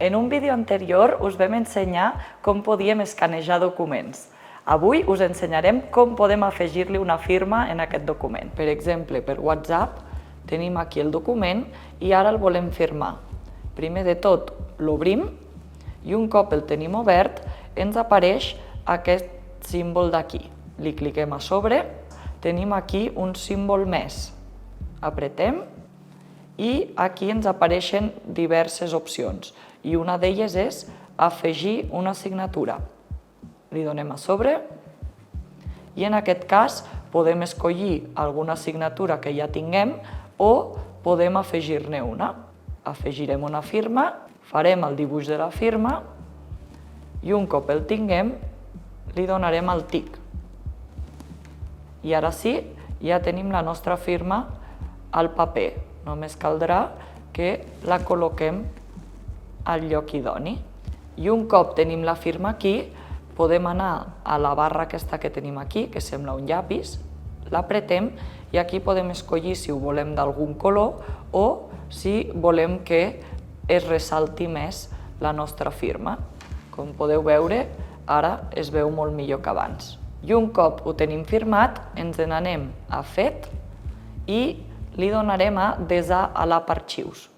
En un vídeo anterior us vam ensenyar com podíem escanejar documents. Avui us ensenyarem com podem afegir-li una firma en aquest document. Per exemple, per WhatsApp tenim aquí el document i ara el volem firmar. Primer de tot l'obrim i un cop el tenim obert ens apareix aquest símbol d'aquí. Li cliquem a sobre, tenim aquí un símbol més. Apretem i aquí ens apareixen diverses opcions i una d'elles és afegir una signatura. Li donem a sobre i en aquest cas podem escollir alguna signatura que ja tinguem o podem afegir-ne una. Afegirem una firma, farem el dibuix de la firma i un cop el tinguem li donarem el tic. I ara sí, ja tenim la nostra firma al paper. Només caldrà que la col·loquem al lloc idoni. I un cop tenim la firma aquí, podem anar a la barra aquesta que tenim aquí, que sembla un llapis, l'apretem i aquí podem escollir si ho volem d'algun color o si volem que es ressalti més la nostra firma. Com podeu veure, ara es veu molt millor que abans. I un cop ho tenim firmat, ens n'anem a Fet i li donarem a desar a l'app Arxius.